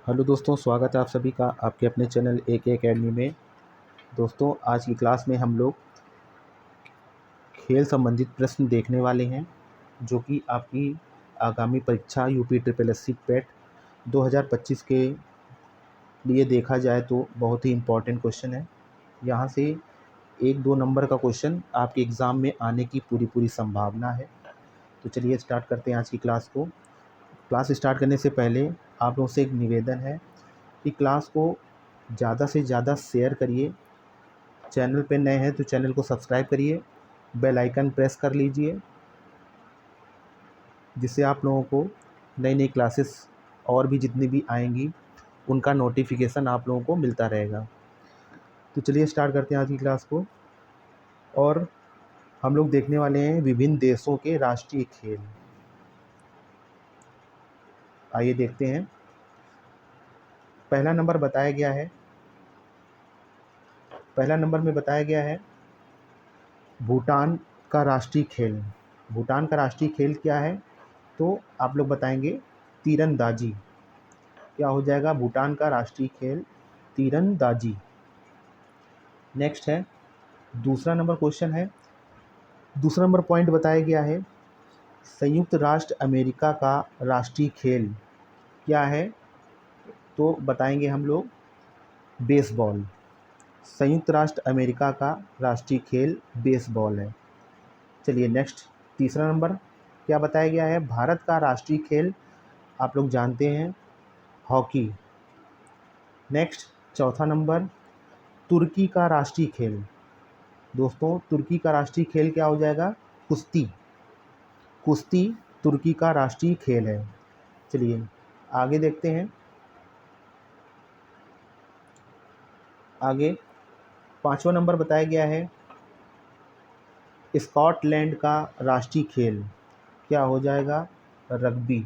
Hello दोस्तों, स्वागत है आप सभी का आपके अपने चैनल AK एकेडमी में। दोस्तों, आज की क्लास में हम लोग खेल संबंधित प्रश्न देखने वाले हैं, जो कि आपकी आगामी परीक्षा यूपी ट्रिपल एससी पेट 2025 के लिए देखा जाए तो बहुत ही इम्पोर्टेंट क्वेश्चन है। यहाँ से 1-2 नंबर का क्वेश्चन आपके एग्ज़ाम में आने की पूरी संभावना है। तो चलिए स्टार्ट करते हैं आज की क्लास को। क्लास स्टार्ट करने से पहले आप लोगों से एक निवेदन है कि क्लास को ज़्यादा से ज़्यादा शेयर करिए। चैनल पे नए हैं तो चैनल को सब्सक्राइब करिए, बेल आइकन प्रेस कर लीजिए, जिससे आप लोगों को नई नई क्लासेस और भी जितनी भी आएंगी उनका नोटिफिकेशन आप लोगों को मिलता रहेगा। तो चलिए स्टार्ट करते हैं आज की क्लास को। और हम लोग देखने वाले हैं विभिन्न देशों के राष्ट्रीय खेल। आइए देखते हैं। पहला नंबर में बताया गया है भूटान का राष्ट्रीय खेल। भूटान का राष्ट्रीय खेल क्या है? तो आप लोग बताएंगे तीरंदाजी। क्या हो जाएगा भूटान का राष्ट्रीय खेल? तीरंदाजी। नेक्स्ट है दूसरा नंबर क्वेश्चन है, दूसरा नंबर पॉइंट बताया गया है संयुक्त राष्ट्र अमेरिका का राष्ट्रीय खेल क्या है? तो बताएंगे हम लोग बेसबॉल। संयुक्त राष्ट्र अमेरिका का राष्ट्रीय खेल बेसबॉल है। चलिए नेक्स्ट तीसरा नंबर क्या बताया गया है? भारत का राष्ट्रीय खेल आप लोग जानते हैं हॉकी। नेक्स्ट चौथा नंबर तुर्की का राष्ट्रीय खेल। दोस्तों, तुर्की का राष्ट्रीय खेल क्या हो जाएगा? कुश्ती। कुश्ती तुर्की का राष्ट्रीय खेल है। चलिए आगे देखते हैं। आगे पांचवा नंबर बताया गया है स्कॉटलैंड का राष्ट्रीय खेल क्या हो जाएगा? रग्बी।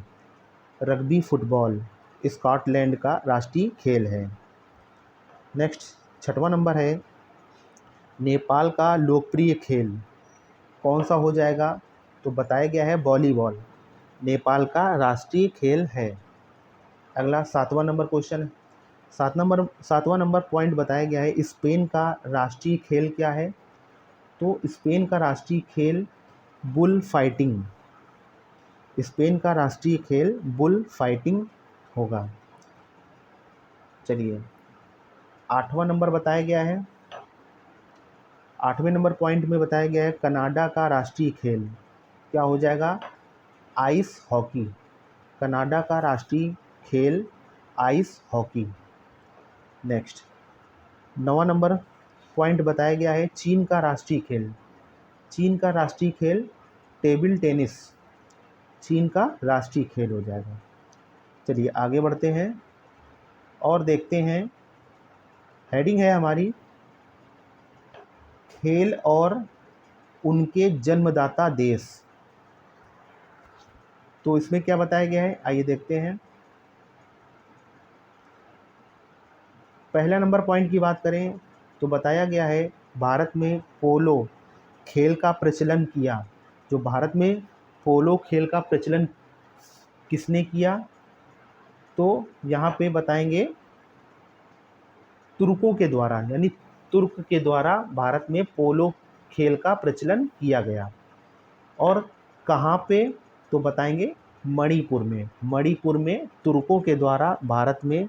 रग्बी फुटबॉल स्कॉटलैंड का राष्ट्रीय खेल है। नेक्स्ट छठवां नंबर है नेपाल का लोकप्रिय खेल कौन सा हो जाएगा? तो बताया गया है वॉलीबॉल नेपाल का राष्ट्रीय खेल है। अगला सातवां नंबर क्वेश्चन, सातवां नंबर पॉइंट बताया गया है स्पेन का राष्ट्रीय खेल क्या है? तो स्पेन का राष्ट्रीय खेल बुल फाइटिंग। स्पेन का राष्ट्रीय खेल बुल फाइटिंग होगा। चलिए आठवां नंबर बताया गया है, आठवें नंबर पॉइंट में बताया गया है कनाडा का राष्ट्रीय खेल क्या हो जाएगा? Ice hockey. कनाडा का राष्ट्रीय खेल आइस हॉकी। नेक्स्ट नवा नंबर पॉइंट बताया गया है चीन का राष्ट्रीय खेल। चीन का राष्ट्रीय खेल टेबल टेनिस। चीन का राष्ट्रीय खेल हो जाएगा। चलिए आगे बढ़ते हैं और देखते हैं। हेडिंग है हमारी खेल और उनके जन्मदाता देश। तो इसमें क्या बताया गया है आइए देखते हैं। पहला नंबर पॉइंट की बात करें तो बताया गया है भारत में पोलो खेल का प्रचलन किया। जो भारत में पोलो खेल का प्रचलन किसने किया? तो यहाँ पे बताएंगे तुर्कों के द्वारा, यानी तुर्क के द्वारा भारत में पोलो खेल का प्रचलन किया गया। और कहाँ पे? तो बताएंगे मणिपुर में। मणिपुर में तुर्कों के द्वारा भारत में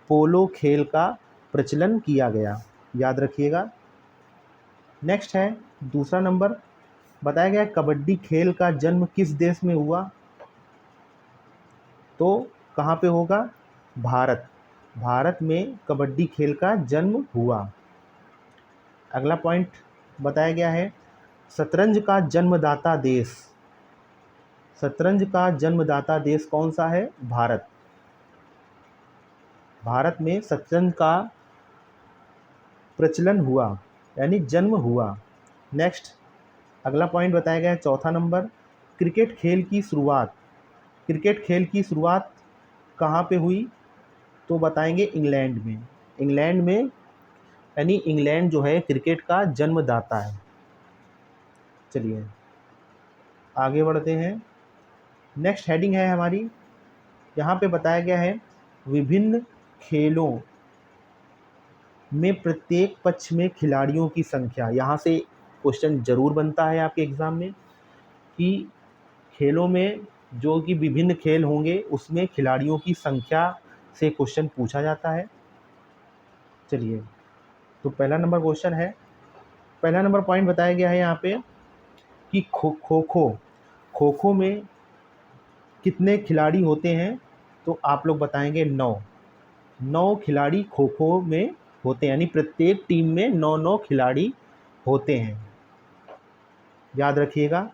पोलो खेल का प्रचलन किया गया, याद रखिएगा। नेक्स्ट है दूसरा नंबर बताया गया कबड्डी खेल का जन्म किस देश में हुआ? तो कहाँ पे होगा? भारत। भारत में कबड्डी खेल का जन्म हुआ। अगला पॉइंट बताया गया है शतरंज का जन्मदाता देश। शतरंज का जन्मदाता देश कौन सा है? भारत। भारत में शतरंज का प्रचलन हुआ, यानी जन्म हुआ। नेक्स्ट अगला पॉइंट बताया गया है चौथा नंबर क्रिकेट खेल की शुरुआत। क्रिकेट खेल की शुरुआत कहाँ पे हुई? तो बताएंगे इंग्लैंड में। इंग्लैंड में, यानी इंग्लैंड जो है क्रिकेट का जन्मदाता है। चलिए आगे बढ़ते हैं। नेक्स्ट हेडिंग है हमारी, यहाँ पे बताया गया है विभिन्न खेलों में प्रत्येक पक्ष में खिलाड़ियों की संख्या, यहाँ से क्वेश्चन जरूर बनता है आपके एग्ज़ाम में कि खेलों में जो कि विभिन्न खेल होंगे उसमें खिलाड़ियों की संख्या से क्वेश्चन पूछा जाता है। चलिए, तो पहला नंबर क्वेश्चन है, पहला नंबर पॉइंट बताया गया है यहाँ पे कि खो खो में कितने खिलाड़ी होते हैं, तो आप लोग बताएंगे 9 खिलाड़ी खो खो में होते हैं, यानी प्रत्येक टीम में 9 खिलाड़ी होते हैं, याद रखिएगा।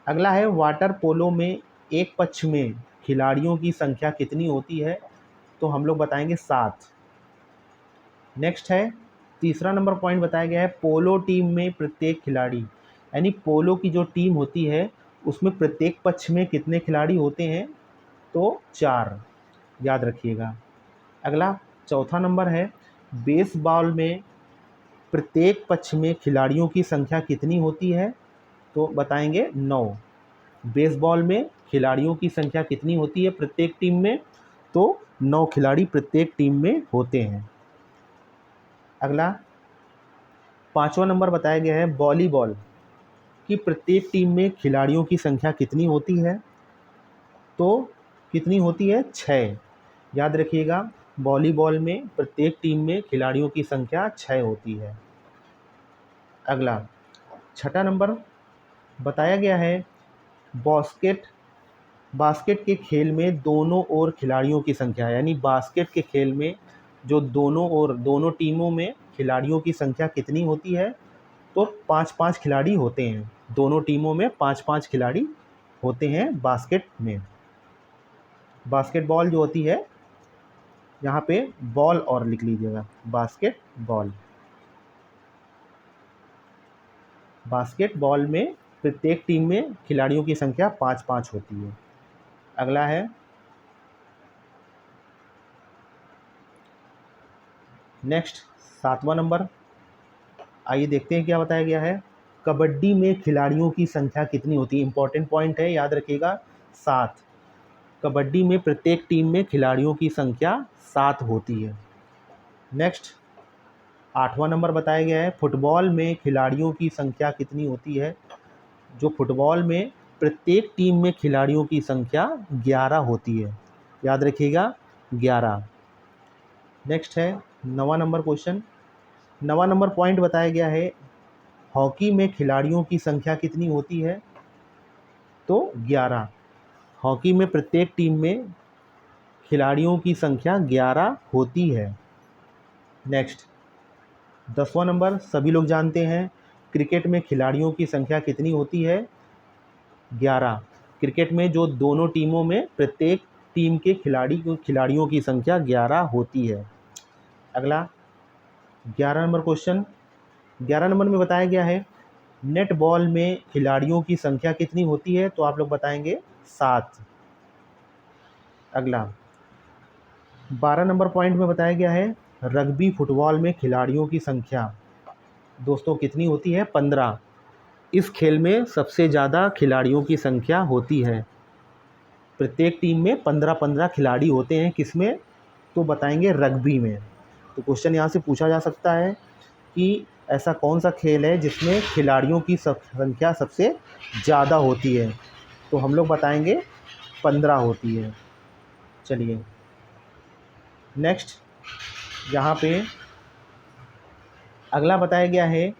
अगला है वाटर पोलो में एक पक्ष में खिलाड़ियों की संख्या कितनी होती है, तो हम लोग बताएंगे 7। नेक्स्ट है तीसरा नंबर पॉइंट बताया गया है पोलो टीम में प्रत्येक खिलाड़ी, यानी पोलो की जो टीम होती है उसमें प्रत्येक पक्ष में कितने खिलाड़ी होते हैं, तो 4, याद रखिएगा। अगला चौथा नंबर है बेसबॉल में प्रत्येक पक्ष में खिलाड़ियों की संख्या कितनी होती है, तो बताएंगे 9। बेसबॉल में खिलाड़ियों की संख्या कितनी होती है प्रत्येक टीम में, तो 9 खिलाड़ी प्रत्येक टीम में होते हैं। अगला पांचवा नंबर बताया गया है वॉलीबॉल की प्रत्येक टीम में खिलाड़ियों की संख्या कितनी होती है, तो कितनी होती है, 6, याद रखिएगा। वॉलीबॉल में प्रत्येक टीम में खिलाड़ियों की संख्या 6 होती है। अगला छठा नंबर बताया गया है बास्केट के खेल में दोनों ओर खिलाड़ियों की संख्या, यानी बास्केट के खेल में जो दोनों ओर दोनों टीमों में खिलाड़ियों की संख्या कितनी होती है, तो 5-5 खिलाड़ी होते हैं, दोनों टीमों में 5-5 खिलाड़ी होते हैं बास्केट में। बास्केटबॉल जो होती है, यहाँ पे बॉल और लिख लीजिएगा, बास्केटबॉल में प्रत्येक टीम में खिलाड़ियों की संख्या 5-5 होती है। अगला है नेक्स्ट 7वां नंबर, आइए देखते हैं क्या बताया गया है। कबड्डी में खिलाड़ियों की संख्या कितनी होती है, इंपॉर्टेंट पॉइंट है, याद रखिएगा 7। कबड्डी में प्रत्येक टीम में खिलाड़ियों की संख्या 7 होती है। नेक्स्ट 8वां नंबर बताया गया है फुटबॉल में खिलाड़ियों की संख्या कितनी होती है, जो फुटबॉल में प्रत्येक टीम में खिलाड़ियों की संख्या 11 होती है, याद रखिएगा 11। नेक्स्ट है 9वां नंबर क्वेश्चन, 9वां नंबर पॉइंट बताया गया है हॉकी में खिलाड़ियों की संख्या कितनी होती है, तो 11। हॉकी में प्रत्येक टीम में खिलाड़ियों की संख्या 11 होती है। नेक्स्ट 10वां नंबर, सभी लोग जानते हैं क्रिकेट में खिलाड़ियों की संख्या कितनी होती है, 11। क्रिकेट में जो दोनों टीमों में प्रत्येक टीम के खिलाड़ियों की संख्या 11 होती है। अगला 11 नंबर क्वेश्चन, 11 नंबर में बताया गया है नेट बॉल में खिलाड़ियों की संख्या कितनी होती है, तो आप लोग बताएंगे 7। अगला 12 नंबर पॉइंट में बताया गया है रग्बी फुटबॉल में खिलाड़ियों की संख्या दोस्तों कितनी होती है, 15। इस खेल में सबसे ज़्यादा खिलाड़ियों की संख्या होती है, प्रत्येक टीम में 15-15 खिलाड़ी होते हैं, किसमें, तो बताएंगे रग्बी में। तो क्वेश्चन यहाँ से पूछा जा सकता है कि ऐसा कौन सा खेल है जिसमें खिलाड़ियों की संख्या सबसे ज़्यादा होती है, तो हम लोग बताएंगे 15 होती है। चलिए नेक्स्ट, यहाँ पे अगला बताया गया है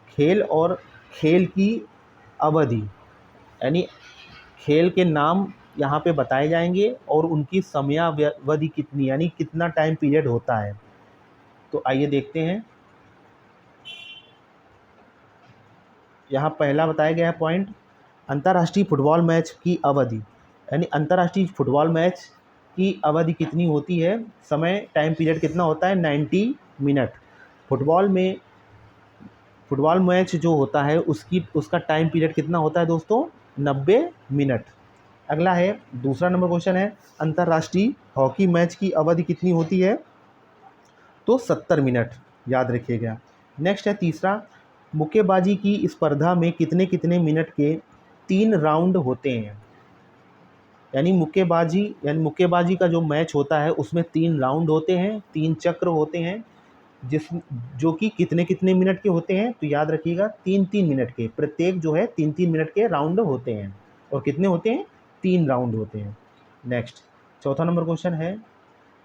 खेल और खेल की अवधि, यानी खेल के नाम यहाँ पे बताए जाएंगे और उनकी समयावधि कितनी, यानी कितना टाइम पीरियड होता है। तो आइए देखते हैं। यहाँ पहला बताया गया है पॉइंट अंतर्राष्ट्रीय फुटबॉल मैच की अवधि, यानी अंतर्राष्ट्रीय फुटबॉल मैच की अवधि कितनी होती है, समय टाइम पीरियड कितना होता है, 90 मिनट। फुटबॉल मैच जो होता है उसका टाइम पीरियड कितना होता है दोस्तों, 90 मिनट। अगला है दूसरा नंबर क्वेश्चन है अंतर्राष्ट्रीय हॉकी मैच की अवधि कितनी होती है, तो 70 मिनट, याद रखिएगा। नेक्स्ट है तीसरा, मुक्केबाजी की स्पर्धा में कितने कितने मिनट के 3 राउंड होते हैं, यानी मुक्केबाजी का जो मैच होता है उसमें 3 राउंड होते हैं, 3 चक्र होते हैं, जो कि कितने कितने मिनट के होते हैं, तो याद रखिएगा 3-3 मिनट के, प्रत्येक जो है 3-3 मिनट के राउंड होते हैं। और कितने होते हैं? 3 राउंड होते हैं। नेक्स्ट चौथा नंबर क्वेश्चन है,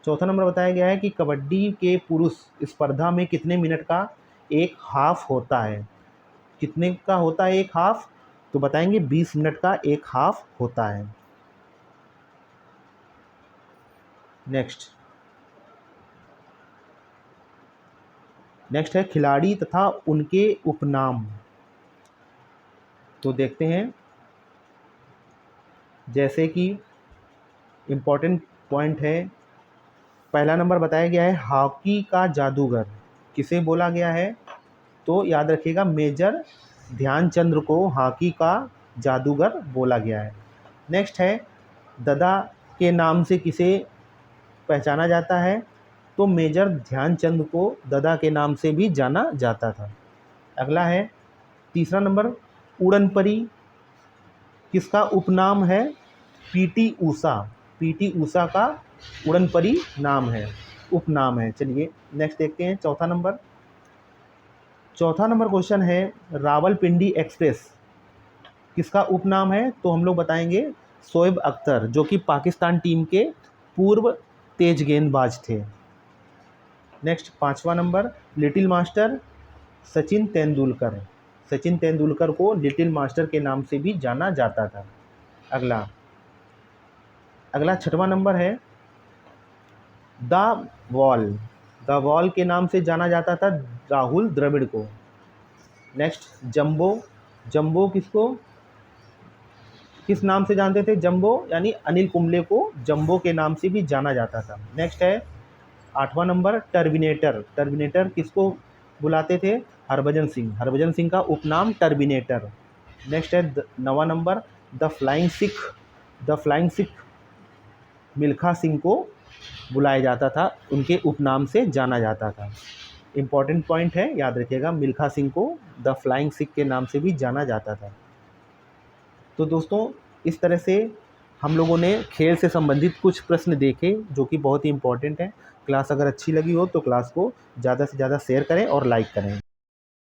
चौथा नंबर बताया गया है कि कबड्डी के पुरुष स्पर्धा में कितने मिनट का एक हाफ होता है? कितने का होता है एक हाफ? तो बताएंगे 20 मिनट का एक हाफ होता है। नेक्स्ट है खिलाड़ी तथा उनके उपनाम। तो देखते हैं, जैसे कि इम्पोर्टेंट पॉइंट है, पहला नंबर बताया गया है हॉकी का जादूगर किसे बोला गया है? तो याद रखिएगा मेजर ध्यानचंद्र को हॉकी का जादूगर बोला गया है। नेक्स्ट है ददा के नाम से किसे पहचाना जाता है? तो मेजर ध्यानचंद को ददा के नाम से भी जाना जाता था। अगला है तीसरा नंबर, उड़न परी किसका उपनाम है? पीटी ऊषा। पीटी ऊषा का उड़न परी नाम है, उपनाम है। चलिए नेक्स्ट देखते हैं चौथा नंबर क्वेश्चन है रावलपिंडी एक्सप्रेस किसका उपनाम है? तो हम लोग बताएंगे शोएब अख्तर, जो कि पाकिस्तान टीम के पूर्व तेज गेंदबाज थे। नेक्स्ट पांचवा number, little master Sachin Tendulkar. Sachin Tendulkar को लिटिल मास्टर के नाम से भी जाना जाता था। अगला छठवां नंबर है द वॉल। द वॉल के नाम से जाना जाता था राहुल द्रविड़ को। Next jumbo. जंबो किस नाम से जानते थे? जंबो यानी अनिल कुंबले को जंबो के नाम से भी जाना जाता था। नेक्स्ट है आठवां नंबर टर्मिनेटर। टर्मिनेटर किसको बुलाते थे? हरभजन सिंह। हरभजन सिंह का उपनाम टर्मिनेटर। नेक्स्ट है नवां number the flying Sikh. The flying Sikh Milkha Singh को बुलाया जाता था, उनके उपनाम से जाना जाता था। इम्पॉर्टेंट पॉइंट है, याद रखिएगा मिल्खा सिंह को द फ्लाइंग सिख के नाम से भी जाना जाता था। तो दोस्तों इस तरह से हम लोगों ने खेल से संबंधित कुछ प्रश्न देखे जो कि बहुत ही इम्पोर्टेंट है। क्लास अगर अच्छी लगी हो तो क्लास को ज़्यादा से ज़्यादा शेयर करें और लाइक करें।